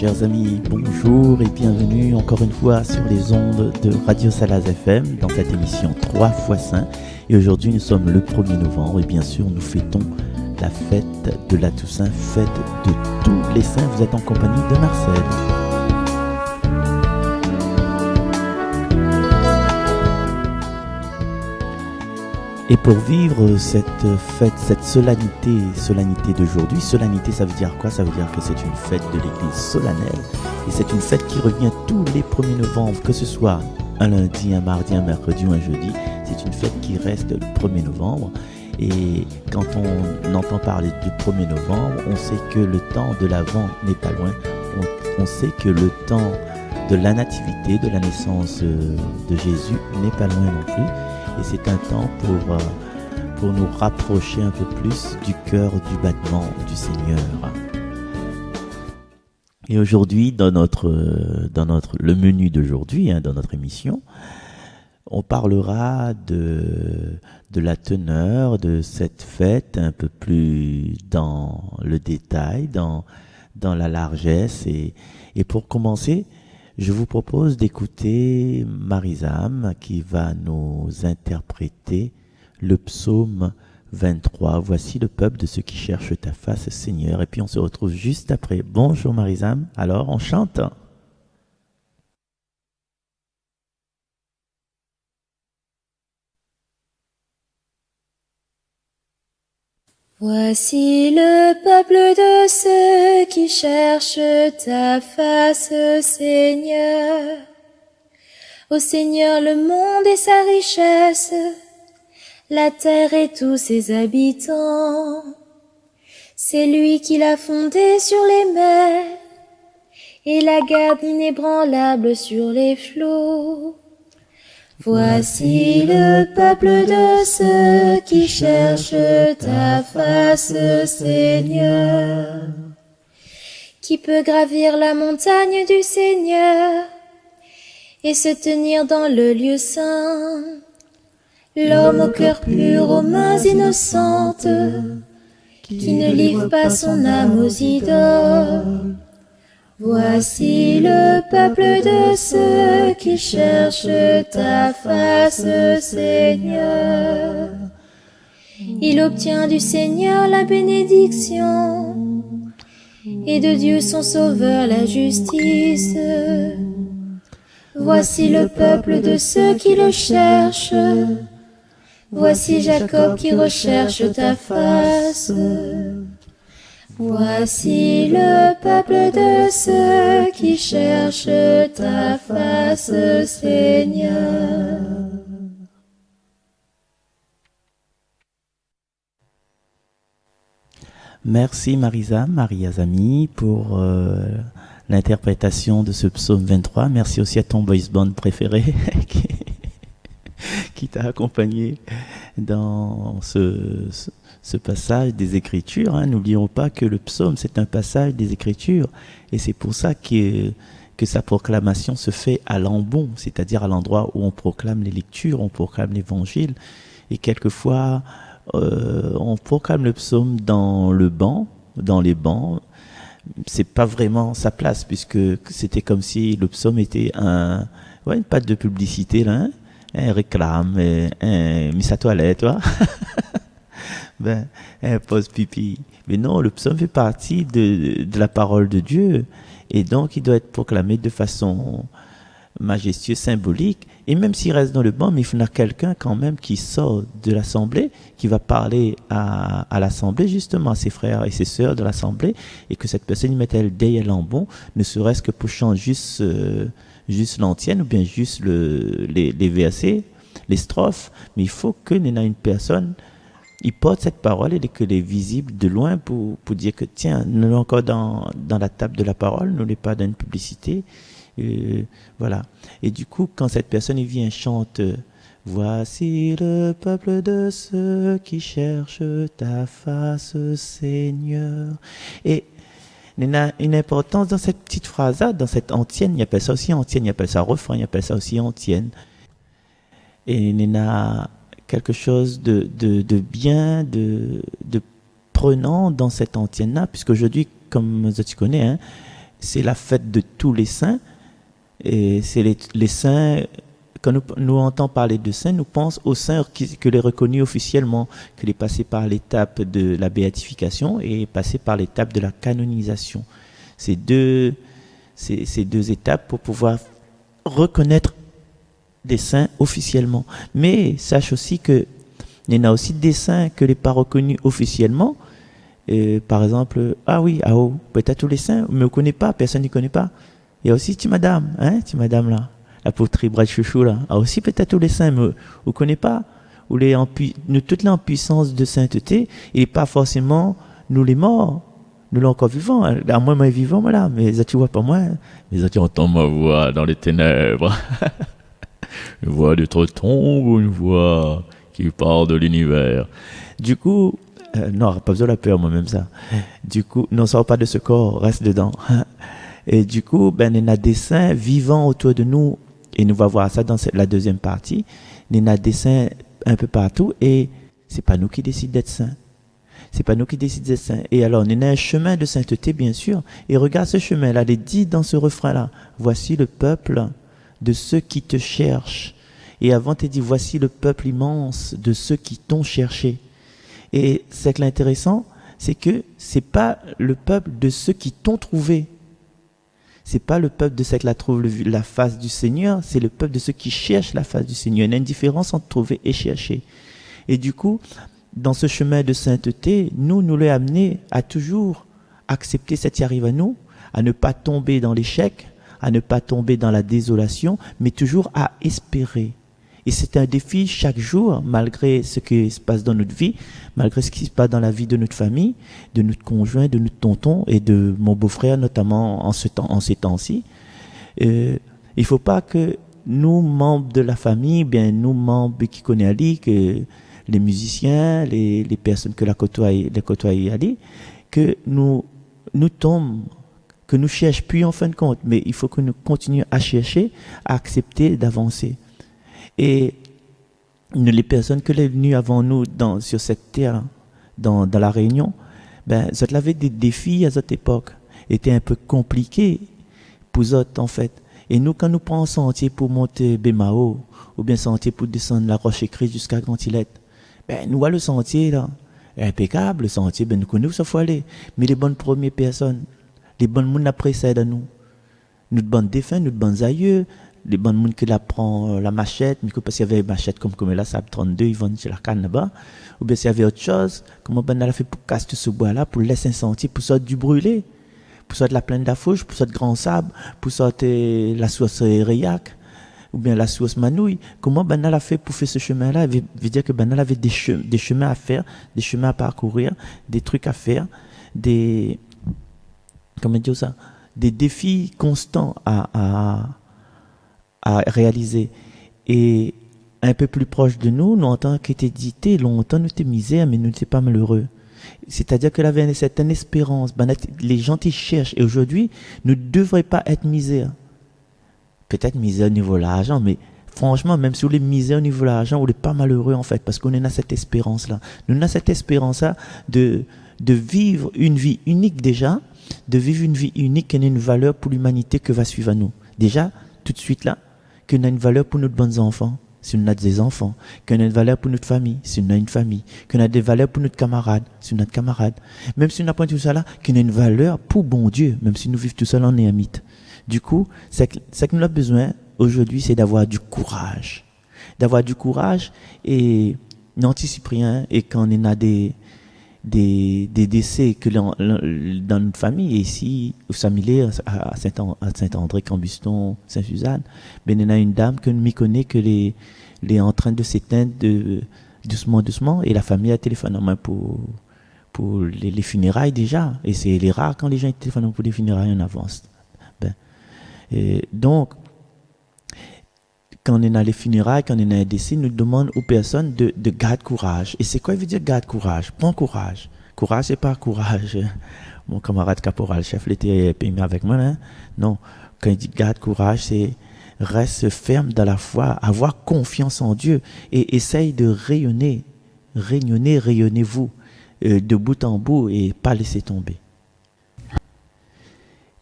chers amis, bonjour et bienvenue encore une fois sur les ondes de Radio Salaz FM dans cette émission 3 x Saint. Et aujourd'hui nous sommes le 1er novembre et bien sûr nous fêtons la fête de la Toussaint, fête de tous les saints. Vous êtes en compagnie de Marcel. Et pour vivre cette fête, cette solennité d'aujourd'hui, solennité ça veut dire quoi? Ça veut dire que c'est une fête de l'église solennelle. Et c'est une fête qui revient tous les 1er novembre, que ce soit un lundi, un mardi, un mercredi ou un jeudi. C'est une fête qui reste le 1er novembre. Et quand on entend parler du 1er novembre, on sait que le temps de l'Avent n'est pas loin. On sait que le temps de la nativité, de la naissance de Jésus n'est pas loin non plus. Et c'est un temps pour nous rapprocher un peu plus du cœur du battement du Seigneur. Et aujourd'hui, dans le menu d'aujourd'hui, dans notre émission, on parlera de la teneur de cette fête un peu plus dans le détail, dans la largesse. Et pour commencer, je vous propose d'écouter Marizam qui va nous interpréter le psaume 23. Voici le peuple de ceux qui cherchent ta face, Seigneur. Et puis on se retrouve juste après. Bonjour Marizam. Alors on chante. Voici le peuple de ceux qui cherchent ta face, Seigneur. Ô Seigneur, le monde et sa richesse, la terre et tous ses habitants. C'est lui qui l'a fondée sur les mers et la garde inébranlable sur les flots. Voici le peuple de ceux qui cherchent ta face, Seigneur. Qui peut gravir la montagne du Seigneur et se tenir dans le lieu saint? L'homme au cœur pur, aux mains innocentes, qui ne livre pas son âme aux idoles. Voici le peuple de ceux qui cherchent ta face, Seigneur. Il obtient du Seigneur la bénédiction et de Dieu son Sauveur la justice. Voici le peuple de ceux qui le cherchent. Voici Jacob qui recherche ta face. Voici le peuple de ceux qui cherchent ta face, Seigneur. Merci Mariazami pour l'interprétation de ce psaume 23. Merci aussi à ton boys band préféré qui t'a accompagné dans ce passage des Écritures. N'oublions pas que le psaume, c'est un passage des Écritures. Et c'est pour ça que sa proclamation se fait à l'ambon, c'est-à-dire à l'endroit où on proclame les lectures, on proclame l'Évangile. Et quelquefois, on proclame le psaume dans les bancs. C'est pas vraiment sa place, puisque c'était comme si le psaume était une patte de publicité, là, un réclame, mise à toilette, tu vois. Pose pipi. Mais non, le psaume fait partie de la parole de Dieu. Et donc, il doit être proclamé de façon majestueuse, symbolique. Et même s'il reste dans le banc, mais il faut quelqu'un quand même qui sort de l'assemblée, qui va parler à l'assemblée, justement, à ses frères et ses sœurs de l'assemblée, et que cette personne y mette-elle derrière l'ambon, ne serait-ce que pour changer juste l'antienne, ou bien juste les versets, les strophes. Mais il faut que n'y ait une personne. Il porte cette parole et qu'elle est visible de loin pour dire que tiens, nous sommes encore dans la table de la parole, nous n'est pas dans une publicité. Voilà. Et du coup, quand cette personne vient chante voici le peuple de ceux qui cherchent ta face, Seigneur. Et il y a une importance dans cette petite phrase-là, dans cette antienne, il appelle ça aussi antienne, il appelle ça refrain, il appelle ça aussi antienne. Et il y a quelque chose de bien, de prenant dans cette antienne-là, puisqu'aujourd'hui, comme tu connais, c'est la fête de tous les saints. Et c'est les saints, quand nous entendons parler de saints, nous pensons aux saints que les reconnus officiellement, que les passés par l'étape de la béatification et passés par l'étape de la canonisation. Ces deux étapes pour pouvoir reconnaître des saints officiellement. Mais sache aussi que il y en a aussi des saints que les pas reconnus officiellement. Par exemple, peut-être tous les saints, mais on ne connaît pas, personne ne connaît pas. Il y a aussi Timadame, là, l'apôtre Ibrahim Chouchou là, a aussi peut-être tous les saints, mais on ne connaît pas. Ou nous toutes les en puissance de sainteté, et pas forcément nous les morts, nous les encore vivants. À moi vivant, voilà, mais ça tu vois pas moi, mais ça tu entends ma voix dans les ténèbres. Une voix d'outre-tombe ou une voix qui part de l'univers. Du coup, non, pas besoin de la peur, moi-même ça. Du coup, non, sors pas de ce corps, reste dedans. Et du coup, il y a des saints vivants autour de nous, et nous allons voir ça dans la deuxième partie. Il y a des saints un peu partout, et c'est pas nous qui décidons d'être saints. C'est pas nous qui décidons d'être saints. Et alors, il y a un chemin de sainteté, bien sûr, et regarde ce chemin-là, il est dit dans ce refrain-là, voici le peuple de ceux qui te cherchent. Et avant, tu dit, voici le peuple immense de ceux qui t'ont cherché. Et ce qui est intéressant, c'est que c'est pas le peuple de ceux qui t'ont trouvé. C'est pas le peuple de ceux qui trouvent la face du Seigneur, c'est le peuple de ceux qui cherchent la face du Seigneur. Il y a une différence entre trouver et chercher. Et du coup, dans ce chemin de sainteté, nous l'avons amené à toujours accepter ce qui arrive à nous, à ne pas tomber dans l'échec, à ne pas tomber dans la désolation, mais toujours à espérer. Et c'est un défi chaque jour, malgré ce qui se passe dans notre vie, malgré ce qui se passe dans la vie de notre famille, de notre conjoint, de notre tonton et de mon beau-frère, notamment en ces temps-ci. Il ne faut pas que nous, membres de la famille, nous, membres qui connaissent Ali, que les musiciens, les personnes que la côtoient Ali, que nous tombons, que nous cherchons plus en fin de compte, mais il faut que nous continuions à chercher, à accepter d'avancer. Et les personnes que sont venues avant nous sur cette terre, dans la Réunion, ça avait des défis à cette époque, étaient un peu compliqués pour eux en fait. Et nous, quand nous prenons un sentier pour monter Bémao, ou bien sentier pour descendre la Roche-Écrite jusqu'à Grand-Îlette, nous voyons le sentier là, impeccable, le sentier, nous connaissons où ça faut aller. Mais les bonnes premières personnes, les bonnes mounes précèdent à nous. Notre bonne défunt, notre bonne aïeux, les bonnes mounes qui la prend la machette, mais parce qu'il y avait une machette comme là, ça 32, ils vendent chez la canne là-bas. Ou bien s'il y avait autre chose, comment elle a fait pour casser ce bois-là, pour laisser un sentier, pour sortir du brûlé, pour sortir de la plaine d'Afouche, pour sortir de grand sable, pour sortir la source Rayac, ou bien la source Manouille. Comment elle a fait pour faire ce chemin-là? Il veut dire que elle avait des chemins à faire, des chemins à parcourir, des trucs à faire, comment dire ça? Des défis constants à réaliser. Et un peu plus proche de nous, en tant qu'été longtemps nous étions misère, mais nous n'étions pas malheureux. C'est-à-dire que là avait une certaine espérance. Les gens qui cherchent. Et aujourd'hui, nous ne devrions pas être misère. Peut-être misère au niveau de l'argent, mais franchement, même si on est misère au niveau de l'argent, on n'est pas malheureux en fait, parce qu'on a cette espérance-là. Nous avons cette espérance-là de vivre une vie unique déjà, de vivre une vie unique qui a une valeur pour l'humanité que va suivre à nous. Déjà, tout de suite là, qu'on a une valeur pour nos bons enfants, si on a des enfants, qu'on a une valeur pour notre famille, si on a une famille, qu'on a des valeurs pour notre camarade, si on a des camarades. Même si on n'a pas tout ça là, qu'on a une valeur pour bon Dieu, même si nous vivons tout seul en ermite. Du coup, ce que nous avons besoin aujourd'hui, c'est d'avoir du courage. D'avoir du courage et n'anticipe rien. Et quand on a des décès que dans notre famille, ici, au Saint-Milaire, à Saint-André, Cambuston, Saint-Suzanne, il y en a une dame que m'y connaît que les en train de s'éteindre doucement, et la famille a téléphoné en main pour les funérailles déjà. Et c'est les rares quand les gens téléphonent pour les funérailles en avance. Et donc, quand on est dans les funérailles, quand on est dans les décès, nous demandons aux personnes de garder courage. Et c'est quoi il veut dire garder courage? Prends courage. Courage, c'est pas courage. Mon camarade caporal, chef, l'été aimé avec moi. Hein? Non, quand il dit garde courage, c'est reste ferme dans la foi, avoir confiance en Dieu et essaye de rayonner. Rayonnez-vous de bout en bout et pas laisser tomber.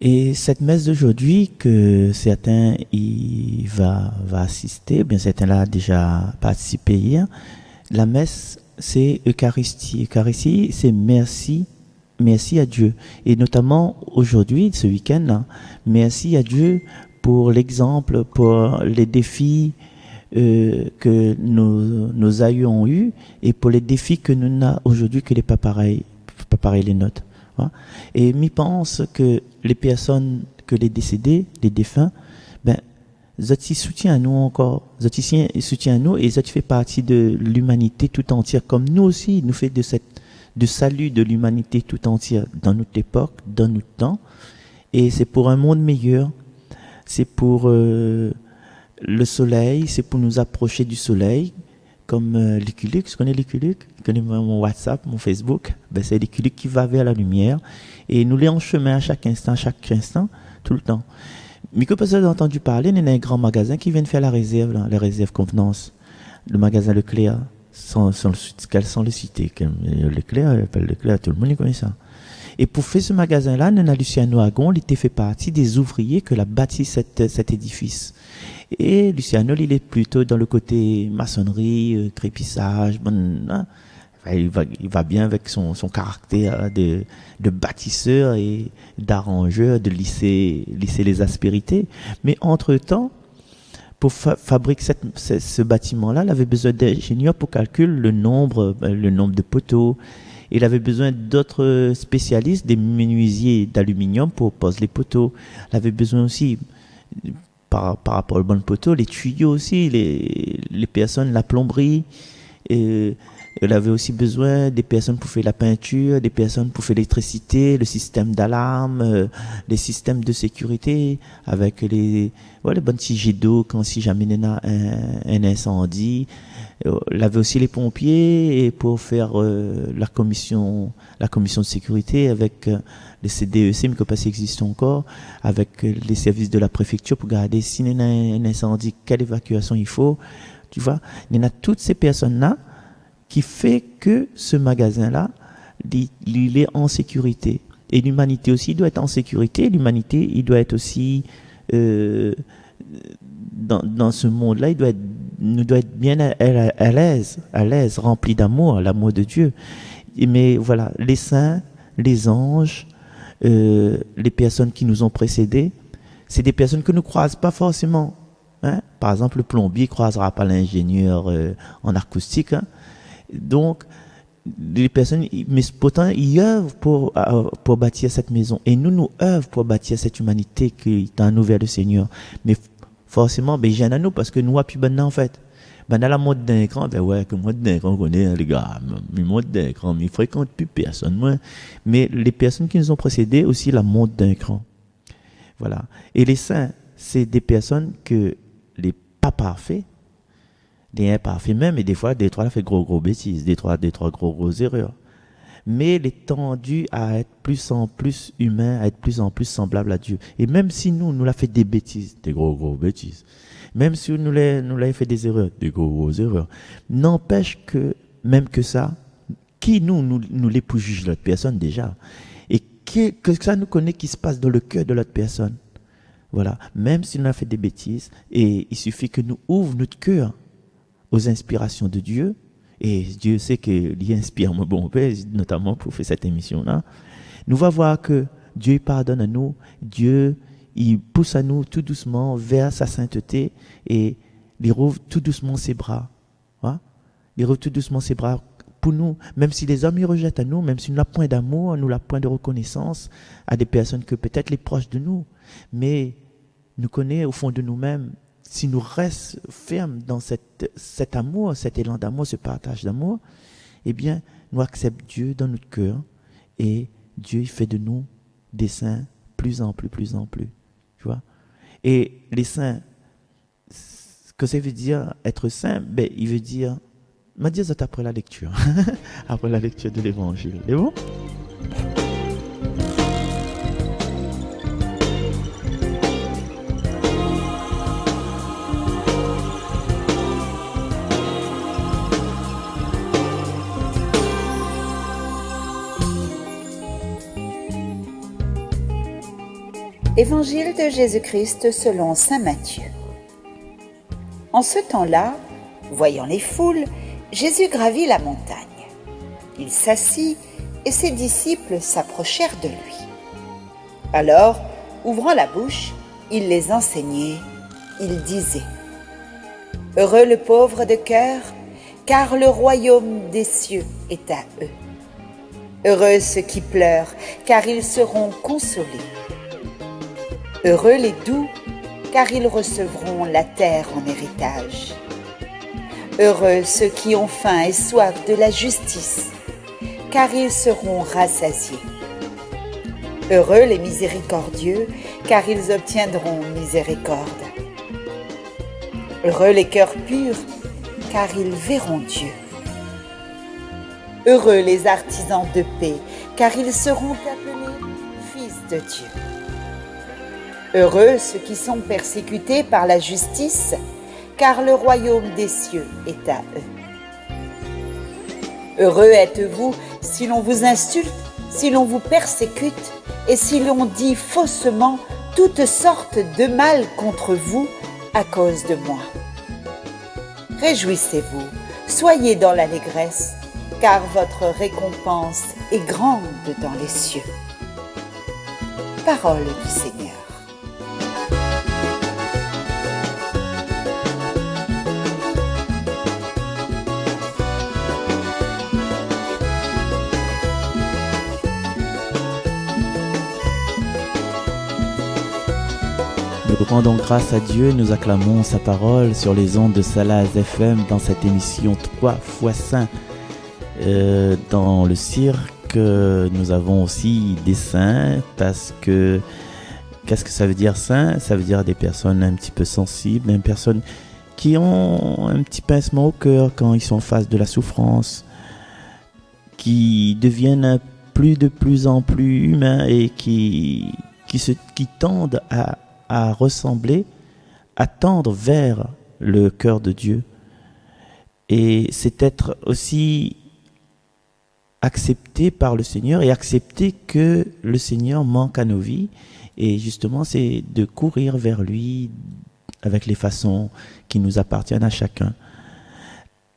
Et cette messe d'aujourd'hui que certains va assister, bien certains là déjà participé hier, la messe c'est Eucharistie. Eucharistie c'est merci à Dieu. Et notamment aujourd'hui, ce week-end là, merci à Dieu pour l'exemple, pour les défis que nos aïeux ont eu et pour les défis que nous n'avons aujourd'hui que les pas pareil les nôtres. Hein. Et m'y pense que les personnes, que les décédés, les défunts, ben, Zoti soutient à nous encore, Zoti soutient à nous et Zoti fait partie de l'humanité tout entière, comme nous aussi, nous fait de salut de l'humanité tout entière dans notre époque, dans notre temps. Et c'est pour un monde meilleur, c'est pour le soleil, c'est pour nous approcher du soleil, comme Lucky Luke. Tu connais Lucky Luke? Tu connais mon WhatsApp, mon Facebook? Ben, c'est Lucky Luke qui va vers la lumière. Et nous l'est en chemin à chaque instant, tout le temps. Mais que peut-être entendu parler, il y a un grand magasin qui vient de faire la réserve, là, la réserve convenance. Le magasin Leclerc, quels sont les cités? Leclerc, tout le monde connaît ça. Et pour faire ce magasin-là, Nana Luciano Agon, il était fait partie des ouvriers que l'a bâti cet édifice. Et Luciano, il est plutôt dans le côté maçonnerie, crépissage, hein. Il va bien avec son caractère de bâtisseur et d'arrangeur, de lisser les aspérités. Mais entre-temps, pour fabriquer ce bâtiment-là, il avait besoin d'ingénieurs pour calculer le nombre de poteaux. Il avait besoin d'autres spécialistes, des menuisiers d'aluminium pour poser les poteaux. Il avait besoin aussi, par rapport aux bons poteaux, les tuyaux aussi, les personnes, la plomberie. Et il avait aussi besoin des personnes pour faire la peinture, des personnes pour faire l'électricité, le système d'alarme, les systèmes de sécurité, avec les bons petits jets d'eau quand si jamais il y a un incendie. Il avait aussi les pompiers et pour faire la commission de sécurité avec les CDEC, mais que pas existe encore, avec les services de la préfecture pour garder s'il y a un incendie, quelle évacuation il faut. Tu vois, il y en a toutes ces personnes-là qui fait que ce magasin-là, il est en sécurité. Et l'humanité aussi doit être en sécurité. L'humanité, il doit être aussi dans ce monde-là, nous doit être bien à l'aise, rempli d'amour, l'amour de Dieu. Mais voilà, les saints, les anges, les personnes qui nous ont précédés, c'est des personnes que nous ne croisons pas forcément. Hein? Par exemple, le plombier ne croisera pas l'ingénieur en acoustique. Hein? Donc, les personnes, mais pourtant, ils œuvrent pour bâtir cette maison. Et nous œuvrons pour bâtir cette humanité qui est en nous vers le Seigneur. Mais forcément, ben, gêne à nous parce que nous, plus ben, en fait. Ben, dans la mode d'un écran, ben ouais, que mode d'un écran, on connaît, les gars. Mais mode d'un écran, mais ils fréquentent plus personne, moi. Mais les personnes qui nous ont précédés, aussi la mode d'un écran. Voilà. Et les saints, c'est des personnes que les pas parfaits, les imparfaits même, et des fois, des trois fait gros bêtises, des trois gros erreurs. Mais il est tendu à être plus en plus humain, à être plus en plus semblable à Dieu. Et même si nous l'a fait des bêtises, des gros bêtises, même si nous l'avons fait des erreurs, des gros erreurs, n'empêche que, même que ça, qui nous l'époux juge l'autre personne déjà, et que ça nous connaît qui se passe dans le cœur de l'autre personne. Voilà. Même si nous avons fait des bêtises, et il suffit que nous ouvrions notre cœur aux inspirations de Dieu, et Dieu sait qu'il inspire mon bon père, notamment pour faire cette émission-là, nous va voir que Dieu pardonne à nous, Dieu il pousse à nous tout doucement vers sa sainteté, et il rouvre tout doucement ses bras. Hein? Il rouvre tout doucement ses bras pour nous, même si les hommes ils rejettent à nous, même si nous n'avons point d'amour, nous n'avons point de reconnaissance à des personnes que peut-être les proches de nous, mais nous connaissons au fond de nous-mêmes. Si nous restons fermes dans cet amour, cet élan d'amour, ce partage d'amour, eh bien, nous acceptons Dieu dans notre cœur et Dieu il fait de nous des saints plus en plus. Tu vois? Et les saints, ce que ça veut dire être saint, ben, il veut dire, m'a dit ça après la lecture, après la lecture de l'évangile. C'est bon? Évangile de Jésus-Christ selon saint Matthieu. En ce temps-là, voyant les foules, Jésus gravit la montagne. Il s'assit et ses disciples s'approchèrent de lui. Alors, ouvrant la bouche, il les enseignait, il disait : « Heureux le pauvre de cœur, car le royaume des cieux est à eux. Heureux ceux qui pleurent, car ils seront consolés. Heureux les doux, car ils recevront la terre en héritage. Heureux ceux qui ont faim et soif de la justice, car ils seront rassasiés. Heureux les miséricordieux, car ils obtiendront miséricorde. Heureux les cœurs purs, car ils verront Dieu. Heureux les artisans de paix, car ils seront appelés fils de Dieu. Heureux ceux qui sont persécutés par la justice, car le royaume des cieux est à eux. Heureux êtes-vous si l'on vous insulte, si l'on vous persécute, et si l'on dit faussement toutes sortes de mal contre vous à cause de moi. Réjouissez-vous, soyez dans l'allégresse, car votre récompense est grande dans les cieux. Parole du Seigneur. Nous rendons grâce à Dieu, nous acclamons sa parole sur les ondes de Salaz FM dans cette émission 3 fois saint. Dans le cirque, nous avons aussi des saints parce que qu'est-ce que ça veut dire saint? Ça veut dire des personnes un petit peu sensibles, des personnes qui ont un petit pincement au cœur quand ils sont en face de la souffrance, qui deviennent de plus en plus humains et qui tendent à ressembler, à tendre vers le cœur de Dieu. Et c'est être aussi accepté par le Seigneur et accepter que le Seigneur manque à nos vies. Et justement, c'est de courir vers lui avec les façons qui nous appartiennent à chacun.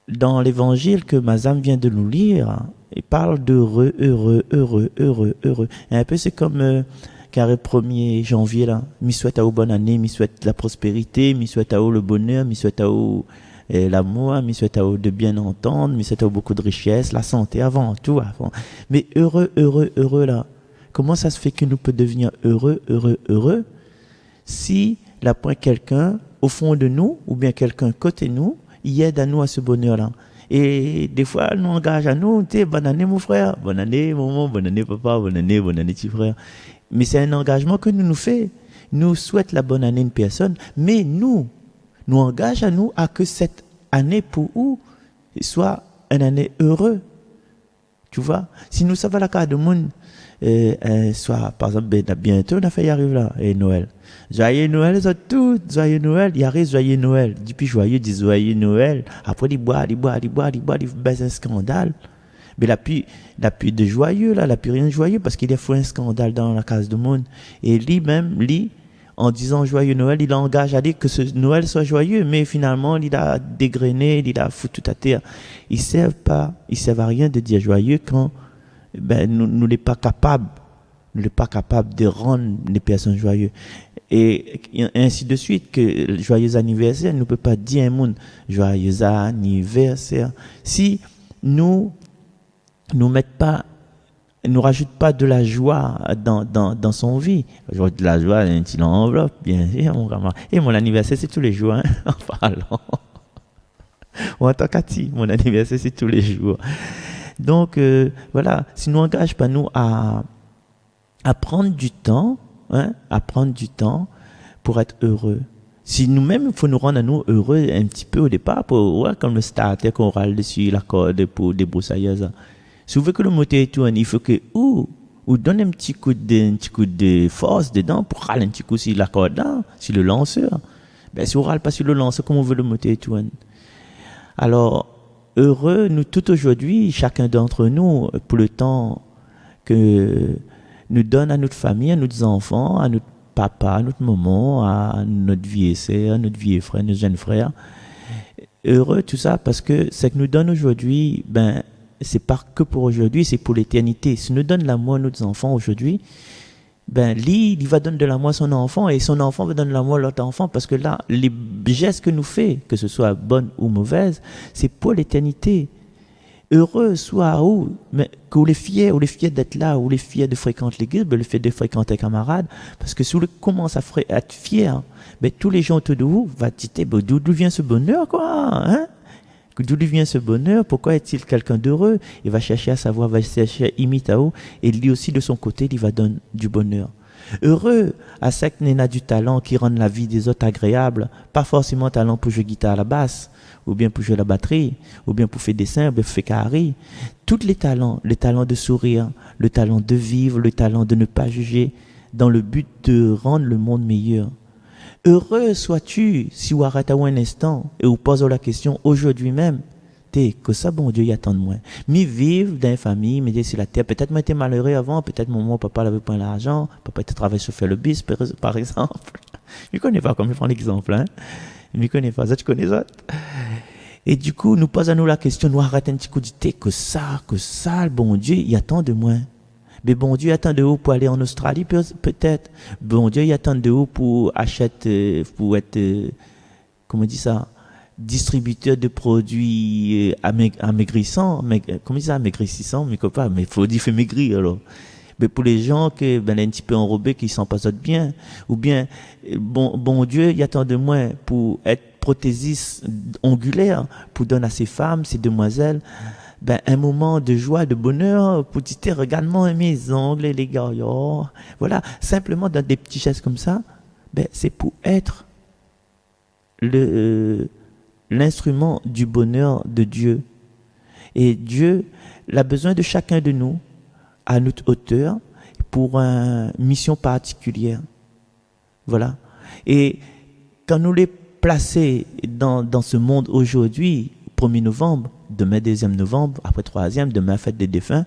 Dans l'évangile que Mazam vient de nous lire, il parle d'heureux, heureux, heureux, heureux, heureux. Et un peu c'est comme carré 1er janvier là, mi souhaite à vous bonne année, mi souhaite la prospérité, mi souhaite à vous le bonheur, mi souhaite à vous l'amour, mi souhaite à vous de bien entendre, mi souhaite à vous beaucoup de richesse, la santé avant tout. Avant. Mais heureux, heureux, heureux là, comment ça se fait que nous peut devenir heureux, heureux, heureux si là point quelqu'un au fond de nous ou bien quelqu'un côté nous, il aide à nous à ce bonheur là. Et des fois, nous engage à nous, tu sais, bonne année mon frère, bonne année maman, bonne année papa, bonne année petit frère. Mais c'est un engagement que nous faisons. Nous souhaitons la bonne année à une personne, mais nous engage à nous à que cette année pour nous soit une année heureuse. Tu vois? Si nous savons la carte de monde, soit par exemple, bientôt, on a fait y arriver là, et Noël. Joyeux Noël, ça tout, joyeux Noël, il arrive joyeux Noël. Depuis joyeux, dit joyeux Noël. Après, il boit, il baisse un scandale. Mais la plus de joyeux, là, la plus rien de joyeux, parce qu'il a fait un scandale dans la case du monde. Et lui-même, en disant joyeux Noël, il engage à dire que ce Noël soit joyeux, mais finalement, il a dégrainé, il a foutu tout à terre. Ils servent à rien de dire joyeux quand, nous n'est pas capable de rendre les personnes joyeuses. Et ainsi de suite, que joyeux anniversaire, ne peut pas dire un monde joyeux anniversaire. Si nous rajoute pas de la joie dans son vie. De la joie, un petit enveloppe, bien sûr, mon camarade. Et mon anniversaire, c'est tous les jours, hein, en parlant. Ou en tant qu'ati, mon anniversaire, c'est tous les jours. Donc, voilà, si nous engage pas nous à prendre du temps, hein, à prendre du temps pour être heureux. Si nous-mêmes, il faut nous rendre à nous heureux un petit peu au départ, comme le starter qu'on râle dessus, la corde pour débroussailleuse. Si vous voulez que le moteur tourne, il faut que ou donne un petit coup de force dedans pour râler un petit coup sur la corde là, sur le lanceur. Si on râle pas sur le lanceur, comment on veut le moteur tourne? Alors, heureux, nous tout aujourd'hui, chacun d'entre nous, pour le temps que nous donne à notre famille, à nos enfants, à notre papa, à notre maman, à notre vieille sœur, à notre vieux frère, nos jeunes frères. Heureux tout ça parce que ce que nous donne aujourd'hui, ben c'est pas que pour aujourd'hui, c'est pour l'éternité. Si nous donne l'amour à nos enfants aujourd'hui, ben lui, il va donner de l'amour à son enfant et son enfant va donner de l'amour à l'autre enfant parce que là, les gestes que nous fait, que ce soit bonne ou mauvaise, c'est pour l'éternité. Heureux soit où, mais que les fiers d'être là, ou les fiers de fréquenter l'église, ben le fait de fréquenter un camarade, parce que si vous commencez à être fier, ben tous les gens autour de vous vont dire, ben, d'où vient ce bonheur, quoi, hein? D'où vient ce bonheur? Pourquoi est-il quelqu'un d'heureux? Il va chercher à savoir, va chercher à imiter, et lui aussi de son côté, il va donner du bonheur. Heureux à ceux qui n'ont du talent qui rend la vie des autres agréable, pas forcément talent pour jouer guitare à la basse, ou bien pour jouer la batterie, ou bien pour faire dessin, ou bien pour faire carré. Tous les talents, le talent de sourire, le talent de vivre, le talent de ne pas juger, dans le but de rendre le monde meilleur. Heureux sois-tu si vous arrêtez un instant et vous posez la question aujourd'hui même, que ça, bon Dieu, y attend de moi. Mais vivre dans une famille, mais sur la terre, peut-être moi j'étais malheureux avant, peut-être mon papa n'avait pas l'argent, papa était travaillé sur faire le bis, par exemple. Je ne connais pas comme je prends l'exemple, hein. Je ne connais pas ça, tu connais ça. Et du coup, nous posons la question, nous arrêtons un petit coup de thé, que ça, le bon Dieu, il attend de moi. Mais bon Dieu, il attend de vous pour aller en Australie, peut-être. Bon Dieu, il attend de vous pour acheter, pour être, comment on dit ça, distributeur de produits amaigrissants, comment on dit ça, amaigrissants, mes copains, mais il faut dire fait maigrir, alors. Mais pour les gens qui sont un petit peu enrobés, qui ne sont pas bien, ou bien, bon Dieu, il attend de moi pour être prothésiste ongulaire, pour donner à ces femmes, ces demoiselles, un moment de joie, de bonheur, pour dire, regarde-moi mes ongles, les gars, voilà, simplement dans des petits gestes comme ça, c'est pour être l'instrument du bonheur de Dieu. Et Dieu a besoin de chacun de nous, à notre hauteur, pour une mission particulière. Voilà. Et quand nous les placer dans ce monde aujourd'hui, 1er novembre, demain 2e novembre, après 3e, demain fête des défunts,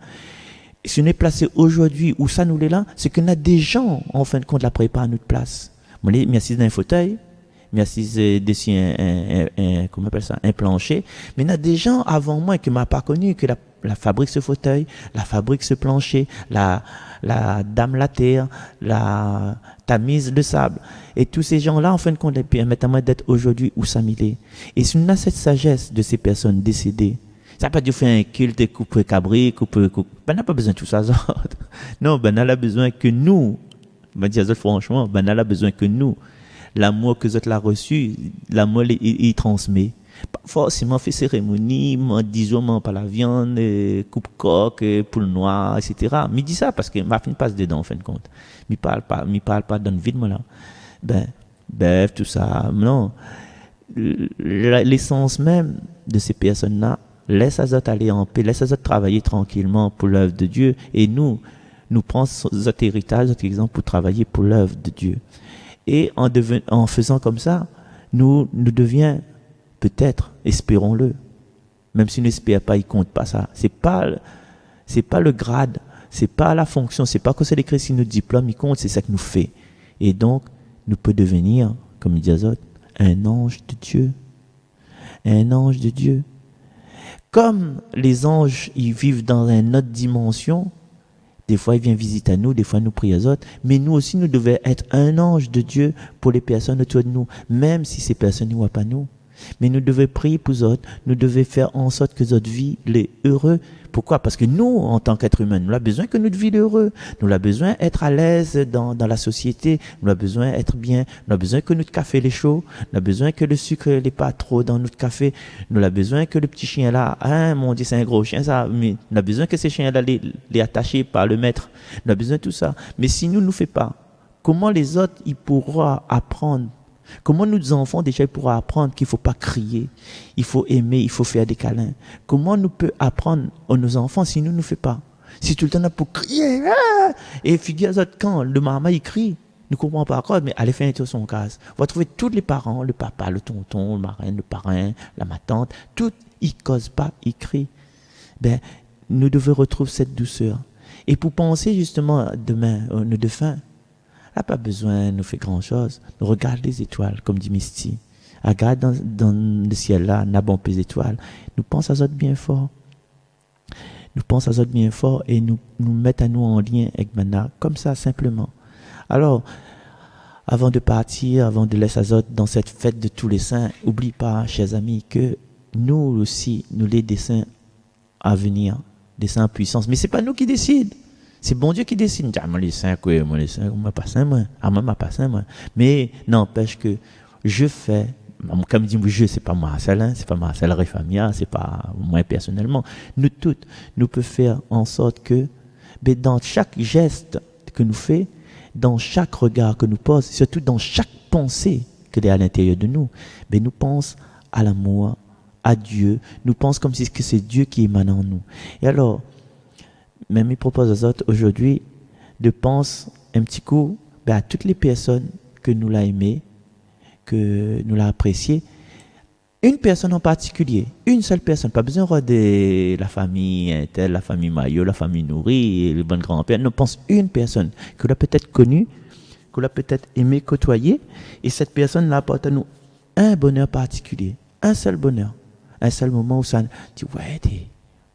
si on est placé aujourd'hui où ça nous est là, c'est qu'on a des gens, en fin de compte, la préparent à notre place. Moi, merci dans un fauteuil, merci dessus comment on appelle ça, un plancher, mais il y a des gens avant moi qui ne m'ont pas connu, que la fabrique ce fauteuil, la fabrique ce plancher, la dame la terre, la tamise le sable. Et tous ces gens-là, en fin de compte, ils permettent à moi d'être aujourd'hui où ça m'est. Et si on a cette sagesse de ces personnes décédées, ça n'a pas dû faire un culte, couper cabri, couper. Ben, on n'a pas besoin de tout ça. Non, ben, on a besoin que nous, je dire franchement, ben, on a besoin que nous, l'amour que vous avez reçu, l'amour, il transmet. Pas forcément fait cérémonie, disons pas la viande, coupe coq, poule noire, etc. Mais il dit ça parce que ma fille passe dedans en fin de compte. Il parle pas dans le vide moi là. Bœuf, tout ça. Non. L'essence même de ces personnes-là, laisse les autres aller en paix, laisse les autres travailler tranquillement pour l'œuvre de Dieu. Et nous prenons notre héritage, notre exemple pour travailler pour l'œuvre de Dieu. Et en faisant comme ça, nous devions peut-être, espérons-le. Même si on n'espère pas, il compte pas ça. C'est pas le grade, c'est pas la fonction, c'est pas que c'est écrit sur notre diplôme, il compte, c'est ça que nous fait. Et donc, nous peut devenir, comme il dit Azot, un ange de Dieu. Un ange de Dieu. Comme les anges, ils vivent dans une autre dimension, des fois, ils viennent visiter à nous, des fois, nous prions aux autres. Mais nous aussi, nous devons être un ange de Dieu pour les personnes autour de nous, même si ces personnes ne voient pas nous. Mais nous devons prier pour eux autres, nous devons faire en sorte que notre vie les heureux. Pourquoi? Parce que nous, en tant qu'être humain, nous avons besoin que notre vie soit heureux. Nous avons besoin d'être à l'aise dans la société. Nous avons besoin d'être bien. Nous avons besoin que notre café est chaud. Nous avons besoin que le sucre n'est pas trop dans notre café. Nous avons besoin que le petit chien là, mon Dieu, c'est un gros chien ça. Mais nous avons besoin que ces chiens là les attachés par le maître. Nous avons besoin de tout ça. Mais si nous ne le faisons pas, comment les autres ils pourront apprendre? Comment nos enfants déjà pourront apprendre qu'il ne faut pas crier, il faut aimer, il faut faire des câlins? Comment nous peut apprendre à nos enfants si nous ne le faisons pas? Si tout le temps on a pour crier, et figure-toi quand le maman il crie, nous ne comprenons pas encore, mais allez faire un tour son case. On va trouver tous les parents, le papa, le tonton, le marraine, le parrain, ma tante, tous ils ne causent pas, ils crient. Nous devons retrouver cette douceur. Et pour penser justement demain, nos défunts, n'a pas besoin de nous faire grand-chose. Nous regarde les étoiles, comme dit Misty. Regarde dans le ciel là, n'a bon les étoiles. Nous pensons à ça bien fort. Nous pensons à ça bien fort et nous mettons à nous en lien avec Mana, comme ça, simplement. Alors, avant de partir, avant de laisser Azot dans cette fête de tous les saints, n'oublie pas, chers amis, que nous aussi, nous les des saints à venir, des saints en puissance. Mais c'est pas nous qui décident. C'est bon Dieu qui décide. Ah, moi les saints, quoi, moi les saints, moi pas saint, moi. Ah, moi pas saint, moi. Mais n'empêche que je fais, comme dit je, c'est pas Marcel, hein, c'est pas Marcel Réfamia, c'est pas moi personnellement. Nous toutes, nous pouvons faire en sorte que, ben, dans chaque geste que nous faisons, dans chaque regard que nous posons, surtout dans chaque pensée que est à l'intérieur de nous, ben, nous pensons à l'amour, à Dieu, nous pensons comme si c'est Dieu qui émane en nous. Et alors, même il propose aux autres aujourd'hui de penser un petit coup ben, à toutes les personnes que nous l'avons aimées, que nous l'avons appréciées. Une personne en particulier, une seule personne, pas besoin de la famille telle, la famille Maillot, la famille Nourri, le bon grand-père. Nous pense une personne que l'on a peut-être connue, que l'on a peut-être aimé, côtoyer, et cette personne-là apporte à nous un bonheur particulier, un seul bonheur, un seul moment où ça dit ouais,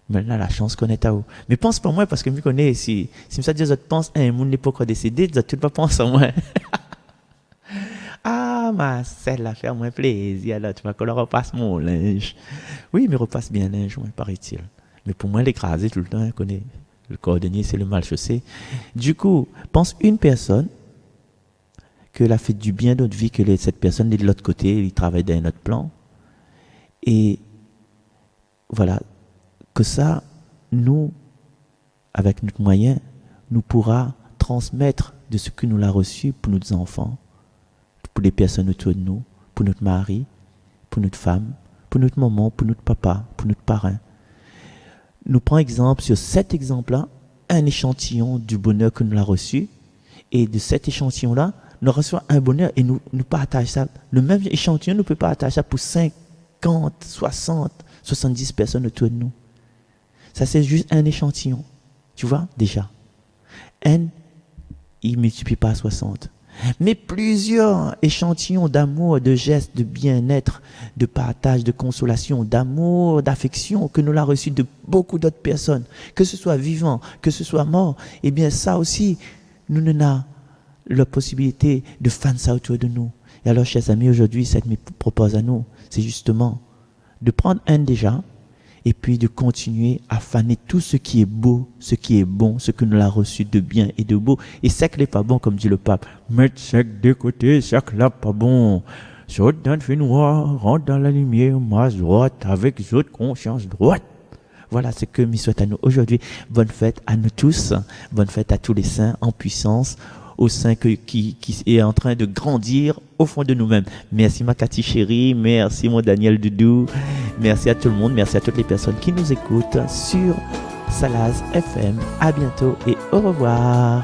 maintenant la chance qu'on est à où. Mais pense pas moi parce que je connais si ça dit pense un monde n'est pas encore décédé, tu ne pas penser à moi. Ah, ma celle-là, faire moins plaisir, là, tu vois, qu'on leur repasse mon linge. Oui, mais repasse bien linge, moi, paraît-il. Mais pour moi, l'écraser tout le temps, connaît. Le cordonnier, c'est le mal chaussé. Du coup, pense une personne que elle a fait du bien dans notre vie, que cette personne est de l'autre côté, il travaille dans notre plan. Et voilà, que ça, nous, avec notre moyen, nous pourra transmettre de ce que nous l'a reçu pour nos enfants, pour les personnes autour de nous, pour notre mari, pour notre femme, pour notre maman, pour notre papa, pour notre parrain. Nous prenons exemple sur cet exemple-là, un échantillon du bonheur que nous l'a reçu, et de cet échantillon-là, nous recevons un bonheur et nous partageons ça. Le même échantillon, nous ne pouvons pas partager ça pour 50, 60, 70 personnes autour de nous. Ça, c'est juste un échantillon. Tu vois, déjà. Un, il ne multiplie pas à 60. Mais plusieurs échantillons d'amour, de gestes, de bien-être, de partage, de consolation, d'amour, d'affection que nous l'avons reçu de beaucoup d'autres personnes, que ce soit vivant, que ce soit mort, eh bien ça aussi, nous n'avons la possibilité de faire ça autour de nous. Et alors, chers amis, aujourd'hui, ce que me propose à nous, c'est justement de prendre un déjà, et puis de continuer à faner tout ce qui est beau, ce qui est bon, ce que nous l'avons reçu de bien et de beau. Et ce qui n'est pas bon, comme dit le pape, mettre ce de côté, ce qui n'est pas bon. Saute dans le feu noir, rentre dans la lumière, marche droite, avec votre conscience droite. Voilà ce que me souhaite à nous aujourd'hui. Bonne fête à nous tous, bonne fête à tous les saints en puissance, au sein qui est en train de grandir au fond de nous-mêmes. Merci ma Cathy chérie, merci mon Daniel Doudou, merci à tout le monde, merci à toutes les personnes qui nous écoutent sur Salaz FM. À bientôt et au revoir.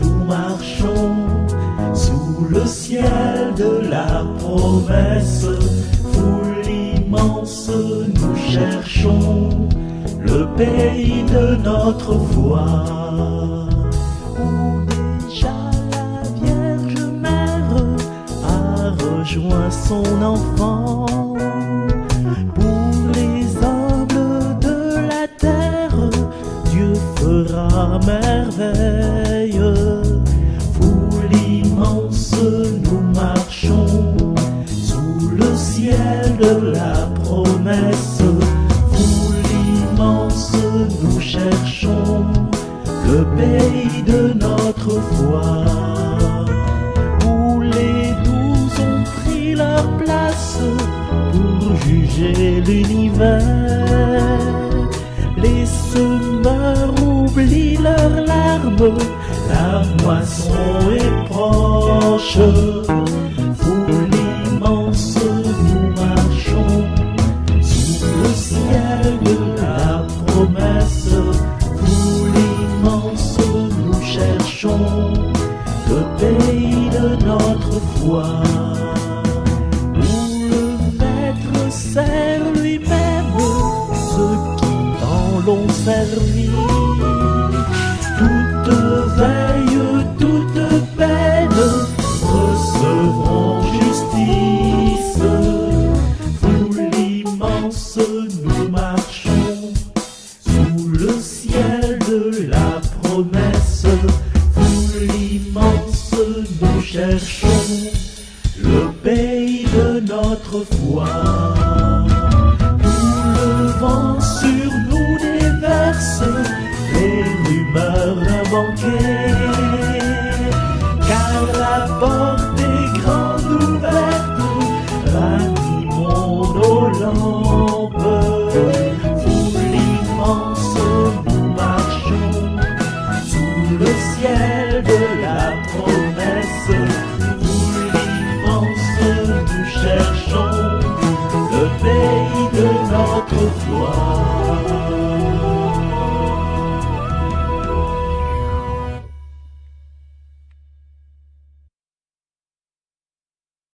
Nous marchons sous le ciel de la promesse, foule immense, nous cherchons le pays de notre foi. Où déjà joint son enfant. Pour les hommes de la terre, Dieu fera merveille. Foule immense, nous marchons sous le ciel de la promesse. Foule immense, nous cherchons le pays de notre foi, où les 12 ont pris leur place pour juger l'univers. Les semeurs oublient leurs larmes, la moisson est proche. Foule immense, nous marchons sous le ciel de la promesse. Nous cherchons le pays de notre foi, où le Maître sert lui-même ceux qui en l'ont servi. Toute veille, toute peine recevront justice. Foule immense, nous marchons sous le ciel de la promesse. Foule immense, nous cherchons le pays de notre foi. Tout le vent sur nous déverse les rumeurs d'un banquet, car la porte est grande ouverte, ranimons nos langues.